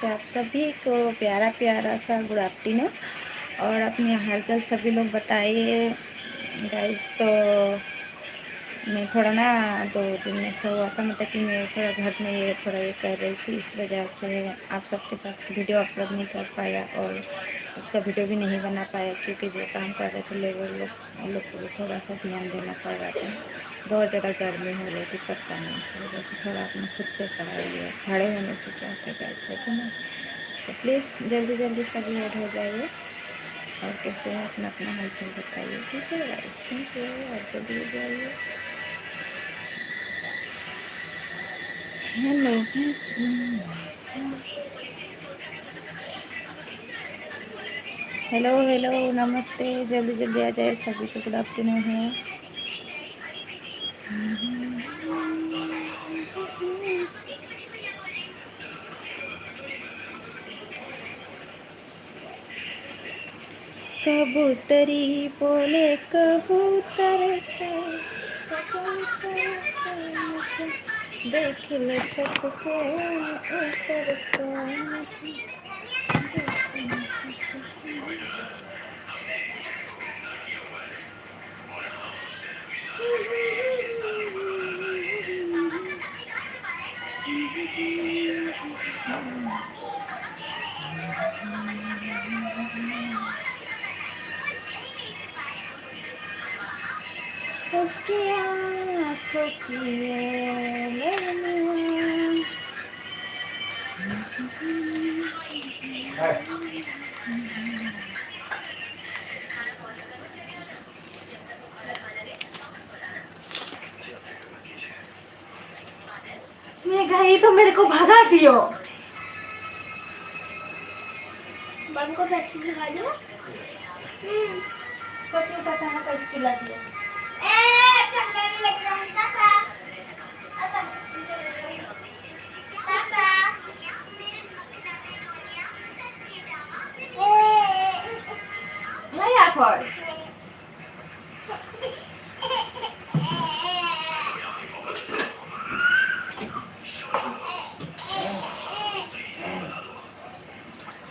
आप सभी को प्यारा प्यारा सा गुड आफ्टरनून। और अपने हालचाल सभी लोग बताइए गाइस। तो मैं थोड़ा ना 2 दिन में ऐसा हुआ था, मतलब कि मैं थोड़ा घर में ये थोड़ा ये कर रही थी, इस वजह से आप सबके साथ वीडियो अपलोड नहीं कर पाया और उसका वीडियो भी नहीं बना पाया, क्योंकि जो काम कर रहे थे लेबर लोग उन लोग को भी थोड़ा सा ध्यान देना पड़ रहा था। बहुत ज़्यादा गर्मी हो रही थी, पता नहीं, इस वजह से थोड़ा अपना खुद से करा लिया। खड़े होने से क्या होता है कि नहीं। तो प्लीज़ जल्दी जल्दी सभी ऐड हो जाइए और कैसे है अपना अपना हालचाल बताइए, ठीक है गाइस। थैंक यू, और जल्दी हो जाइए। हेलो हेलो हेलो, नमस्ते, जल्दी जल्दी आ जाए सभी को, गुड आफ्टरनून है। कबूतरी बोले कबूतर से, कबूतर से मुझे देख ले छत के ऊपर से मुझे देख ले छत के। उसकी आँखों की ये नैनियाँ। मैं गई तो मेरे को भगा दियो। बन को पैसे दिखा दो। सत्य पता है पैसे खिला दिया। चंगा नहीं लग रहा है काका। नहीं आखर।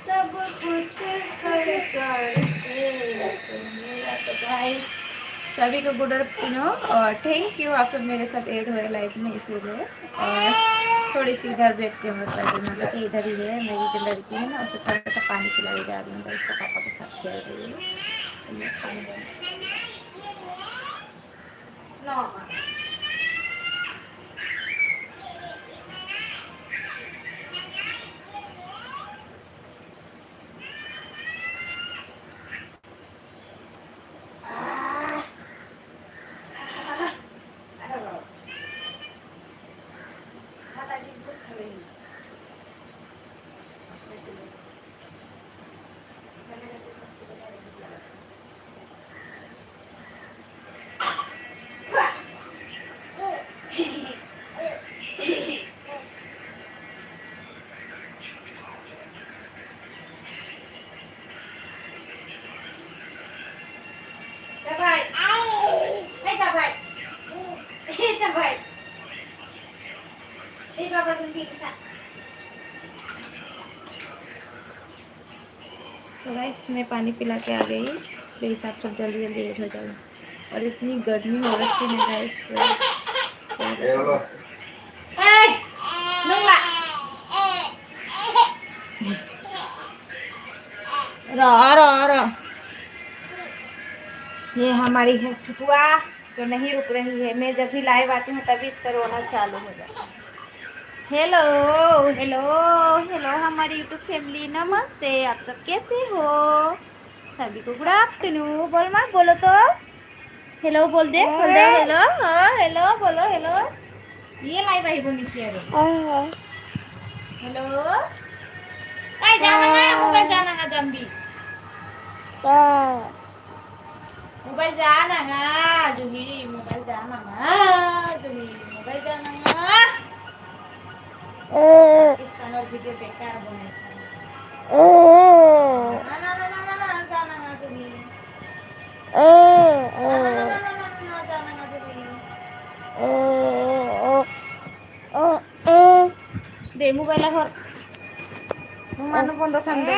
सब कुछ सरकार से तो मेरा तो गाइस सभी को गुड आफ्टरनून और थैंक यू, आप सब मेरे साथ ऐड हुए लाइफ में, इसीलिए। और थोड़ी सी इधर बैठ के मैं कर रही हूँ, मतलब कि इधर ही है मेरी जो लड़की है ना, उसे थोड़ा सा पानी पिलाई जा रही हूँ, इसको पापा के साथ खेल रही हूँ। सो गाइस मैं पानी पिला के आ गई, प्लीज़ आप सब जल्दी जल्दी ऐड हो जाओ। और इतनी गर्मी हो रही थी ना गाइस, रो ये हमारी है छुपुआ जो नहीं रुक रही है। मैं जब भी लाइव आती हूँ तभी इसका रोना चालू हो जाता है। हेलो हेलो हेलो हमारी यूट्यूब फैमिली, नमस्ते, आप सब कैसे हो? सभी को गुड आफ्टरनून। बोल माँ, बोलो तो हेलो, बोल दे हेलो। हाँ हेलो बोलो हेलो। ये लाइव आई बोनी चाहिए। हेलो मोबाइल जाना ना जम्बी, मोबाइल जाना ना जुही, मोबाइल जाना ना जुही, मोबाइल जाना ना। पाकिस्तान और वीडियो बेकार बने ना ना ना ना ना जाना ना जुही, ना जाना ना जुही। दे मोबाइल घर मानो बंद खान दे।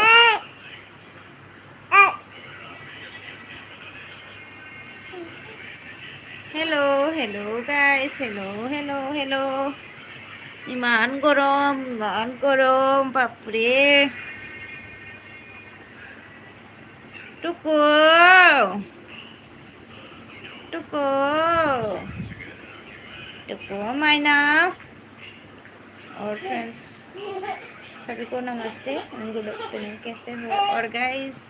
Hello hello guys, hello hello hello. इमान गरम बापरे। टुकु टुकु टुकु माइना। और फ्रेंड्स सभी को नमस्ते, गुड आफ्टरनून, कैसे हो? और गाइस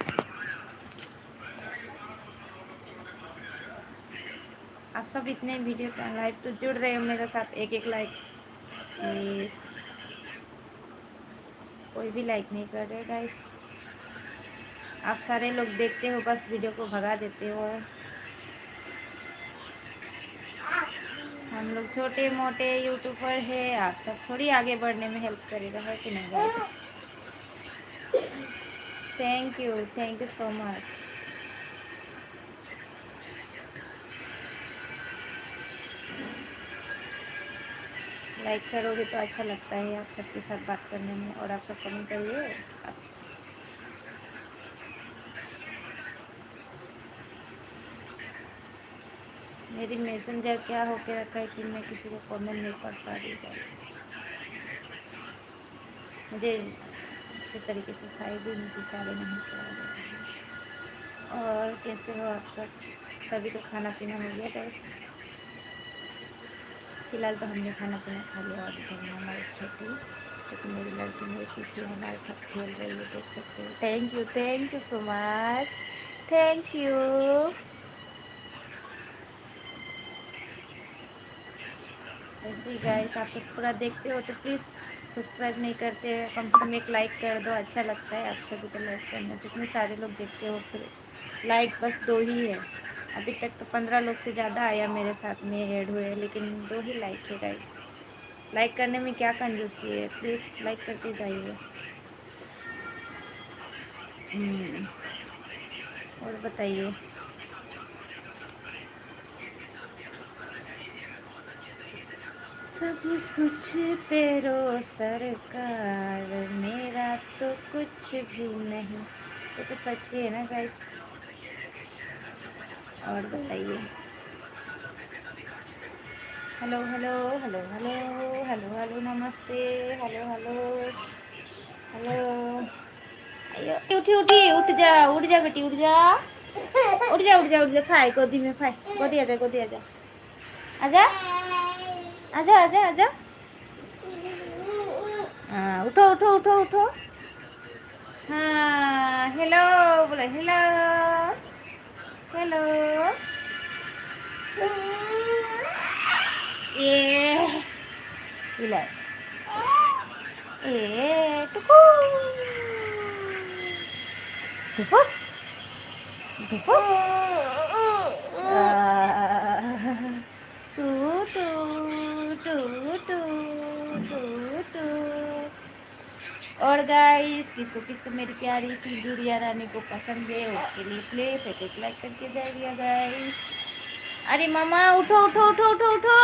आप सब इतने वीडियो का लाइव तो जुड़ रहे हो मेरे साथ, एक एक लाइक प्लीज। कोई भी लाइक नहीं कर रहे गाइस। आप सारे लोग देखते हो, बस वीडियो को भगा देते हो। हम लोग छोटे मोटे यूट्यूबर है, आप सब थोड़ी आगे बढ़ने में हेल्प करेगा, है कि नहीं guys? Thank you so much. Like करोगे तो अच्छा लगता है आप सबके साथ बात करने में। और आप सब कमेंट करिए। मेरी मैसेंजर क्या हो के रखा है कि मैं किसी को कमेंट नहीं पढ़ पा रही गाइस। मुझे अच्छे तरीके से शायद ही मुझे चालू नहीं करा रहे हैं। और कैसे हो आप सब? सभी को खाना पीना हो गया गाइस? फिलहाल तो हमने खाना पीना खा लिया। और इधर में हमारी छोटी, क्योंकि मेरी लड़की मेरे पीछे हमारे साथ खेल रही है, देख सकते हो। Thank you so much, thank you. ऐसे ही गाइस आप सब पूरा देखते हो तो प्लीज़ सब्सक्राइब नहीं करते, कम से कम एक लाइक कर दो, अच्छा लगता है आप सभी को लाइक करने से। इतने सारे लोग देखते हो, फिर लाइक बस 2 ही है। अभी तक तो 15 लोग से ज़्यादा आया मेरे साथ में ऐड हुए, लेकिन 2 ही लाइक है गाइस। लाइक करने में क्या कंजूसी है, प्लीज़ लाइक करके जाइए। और बताइए। सब कुछ तेरो सरकार, मेरा तो कुछ भी नहीं। ये तो सच ही है ना गाइस। और बताइए। Hello hello hello hello hello hello, नमस्ते, हेलो हेलो हेलो। अयो उठी उठी, उठ जा बेटी, उठ जा उठ जा उठ जा उठ जा। फाय गोदी में, फाय गोदी आ जा, गोदी आ जा, आजा आजा आजा आजा। हाँ उठो उठो उठो उठो। हाँ हेलो बोले, हेलो हेलो। ये इला ए टुकु टुकु टुकु। टू टू टू टू टू टू। और गाइस किसको किसको मेरी प्यारी सी गुड़िया रानी को पसंद है, उसके लिए प्लीज एक एक लाइक करके जाइए गाइस। अरे मामा उठो उठो उठो उठो उठो।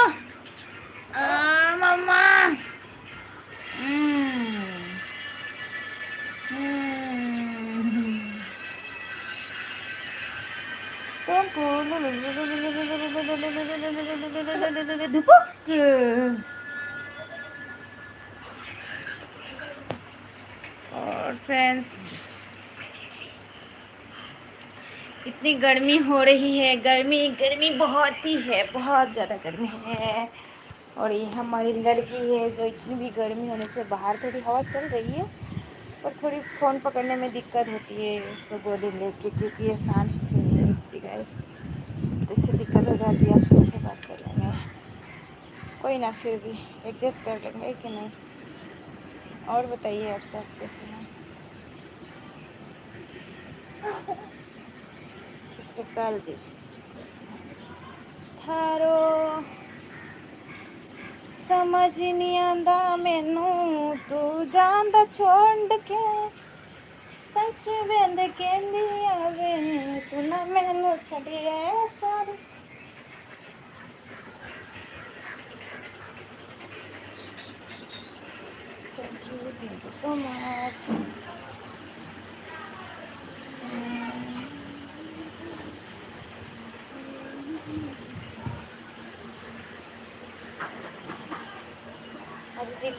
मामा। और फ्रेंड्स इतनी गर्मी हो रही है, गर्मी गर्मी बहुत ही है, बहुत ज़्यादा गर्मी है। और ये हमारी लड़की है जो इतनी भी गर्मी होने से बाहर थोड़ी हवा चल रही है, पर थोड़ी फ़ोन पकड़ने में दिक्कत होती है इसको गोदी लेके, क्योंकि ये शांत से नहीं रुकती गाइस, तो इससे दिक्कत हो जाती है आप सबसे से बात करने में। कोई ना, फिर भी एडजस्ट कर लेंगे कि नहीं। और बताइए आप सब कैसे हैं? ससुराल जी थारो समझ नहीं आंदा मैनू, तू जांदा छोड़ के, सच वेंद कहंदी आवे, तू ना मैनू छड़िया सारी। Thank you so much.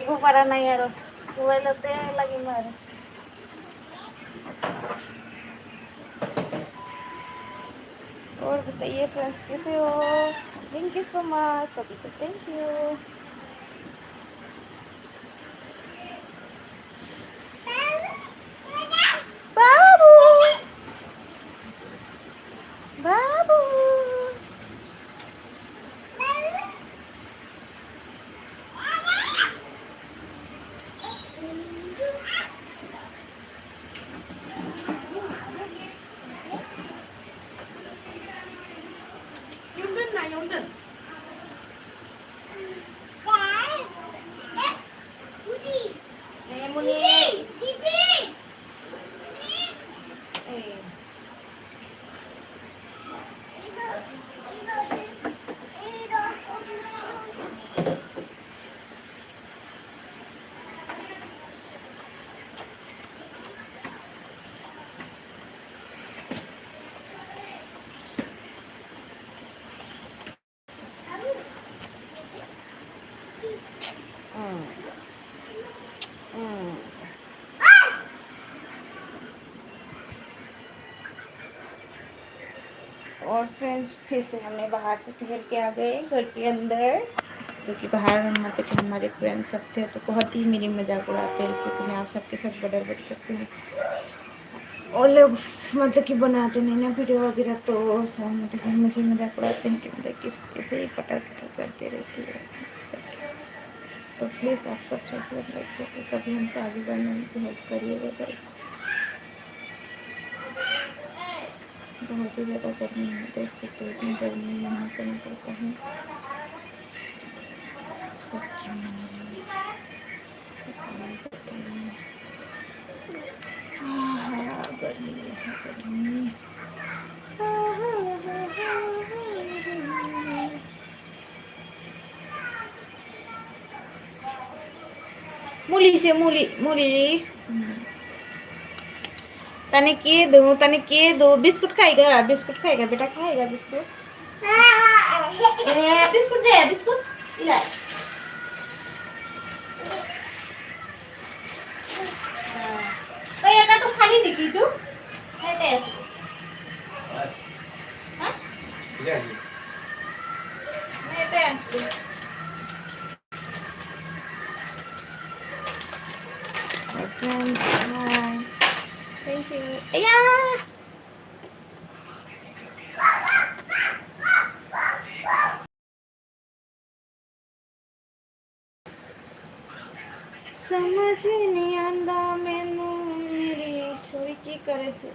वो पड़ा नहीं यार मोबाइल होते लगी मारे। और बताइए फ्रेंड्स कैसे हो? थैंक यू सो मच सभी को, थैंक यू। बाबू बाबू और फ्रेंड्स फिर से हमने बाहर से टहल के आ गए घर के अंदर, जो कि बाहर मतलब कि हमारे फ्रेंड्स सब थे तो बहुत ही मेरी मजाक उड़ाते हैं, क्योंकि मैं आप सबके साथ बड़े बड़ सकती हूँ और लोग मतलब कि बनाते नहीं ना वीडियो वगैरह, तो सब मतलब कि मुझे मजाक उड़ाते हैं कि मतलब किस कैसे ही पटर पटर करते रहती है। तो प्लीज़ आप सब सब्सक्राइब लाइक करके कभी हमको आगे बढ़ने में भी हेल्प करिएगा बस। बहुत ही ज़्यादा गर्मी है, देख सकते हो इतनी गर्मी में यहाँ करना पड़ता है सब क्यों गर्मी है गर्मी। मूली से मूली मूली तने के दो बिस्कुट खाएगा बेटा, खाएगा बिस्कुट। बिस्कुट दे बिस्कुट ले। এটা তো খালি নেকি তো এটাই আছে হ্যাঁ ঠিক আছে এটাই আছে। Thank you. Yeah. समझ नहीं आंदा मैनू मेरी छोरी की करे से।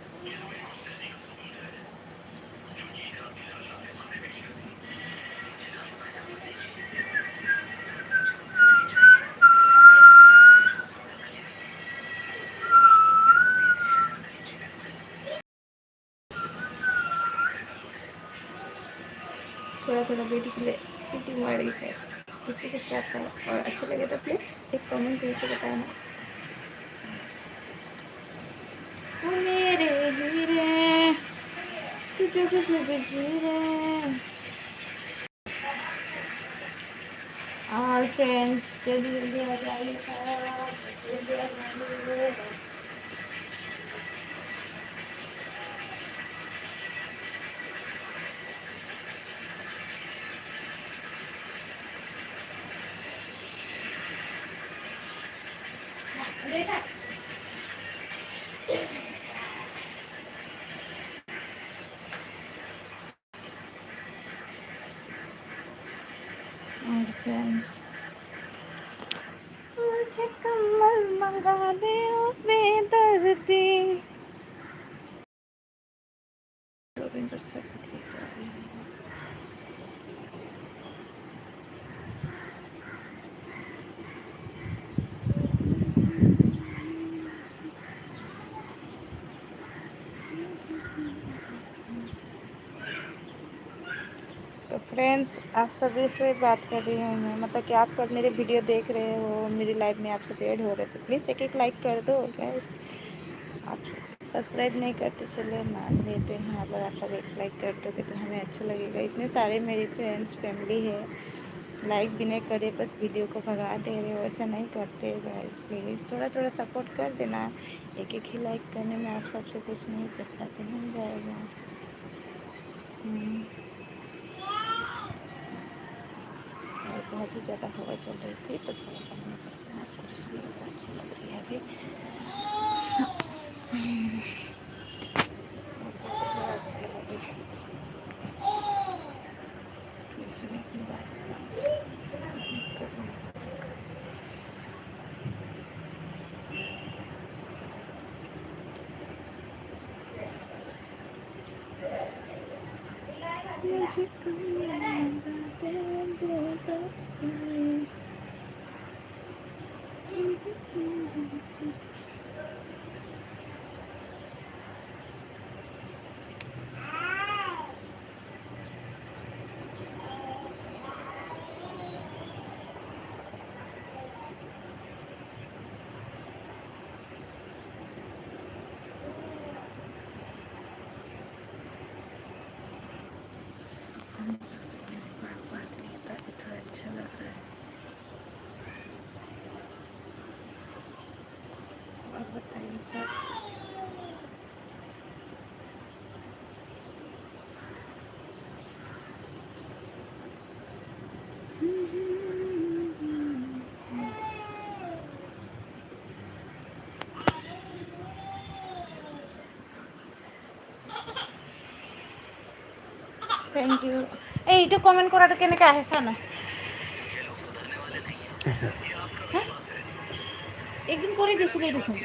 थोड़ा थोड़ा बेटी के लिए सिटी मारी बस। इसको कुछ बात करो और अच्छा लगे तो प्लीज़ एक कमेंट करके बताना। ओ मेरे हीरे तुझे तुझे हीरे। और फ्रेंड्स जल्दी जल्दी आ जाइए जल्दी आ जाइए। और फ्रेंड्स मुझे कमल मंगा दे ओ बेदर्दी। तो फ्रेंड्स आप सभी से बात कर रही हूँ मैं, मतलब कि आप सब मेरे वीडियो देख रहे हो, मेरी लाइफ में आप सब ऐड हो रहे, तो प्लीज़ एक एक लाइक कर दो गैस। आप सब्सक्राइब नहीं करते चले मान लेते हैं, अगर आप सब एक लाइक कर दोगे तो हमें अच्छा लगेगा। इतने सारे मेरी फ्रेंड्स फैमिली है लाइक भी नहीं करे, बस वीडियो को भगा दे रहे हो, ऐसा नहीं करते गाइस। प्लीज़ थोड़ा थोड़ा सपोर्ट कर देना। एक एक ही लाइक करने में आप सबसे कुछ नहीं कर सकते, मिल जाएगा। और बहुत ही ज़्यादा हवा चल रही थी तो थोड़ा सा मैंने पसीना को, इसलिए अच्छी लग रही है अभी। मुझे तो थोड़ा अच्छी लगी। इसमें अपनी बात करूँ। मुझे बात नहीं था, इतना अच्छा लग रहा है। और बताइए सब। Thank you. এইটো কমেণ্ট কৰাটো কেনেকৈ আহে চানা? একদিন করে দিয়েছিলে দেখুন।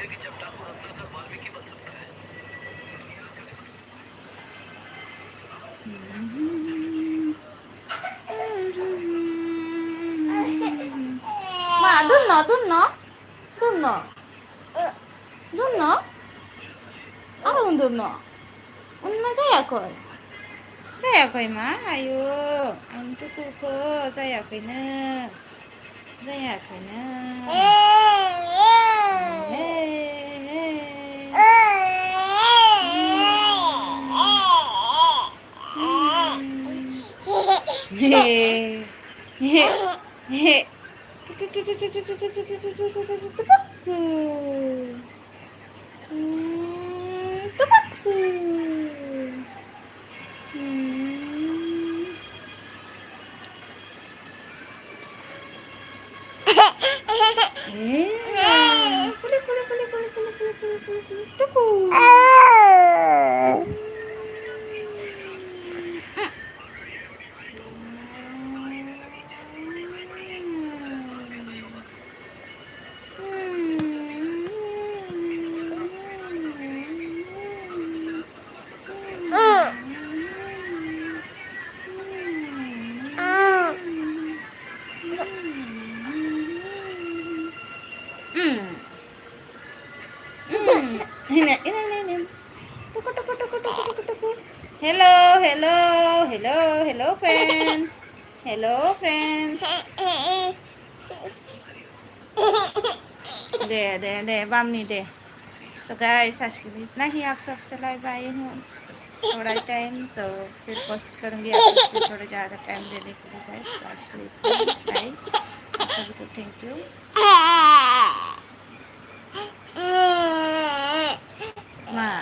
মা দূর ন দূর ন দূর ন dun no? Ano dun no? Ano kaya ko? Kaya ko ma, ayo. Ang tuko ko, saya ko na. Saya ko na. Tumakku. Kulit, kulit, kulit, kulit, kulit, kulit, kulit, kulit, kulit. Tuku. Ini. Tuku, tuku, tuku, tuku, tuku, tuku. Hello, hello, hello, hello, friends. Hello, friends. दे बामनी दे। So guys आज के लिए इतना ही। आप सबसे live आई हूँ थोड़ा time, तो फिर कोशिश करूँगी आप सबसे थोड़ा ज़्यादा टाइम देने के लिए। गाइस आज के लिए बाय। आप सभी को थैंक यू। माँ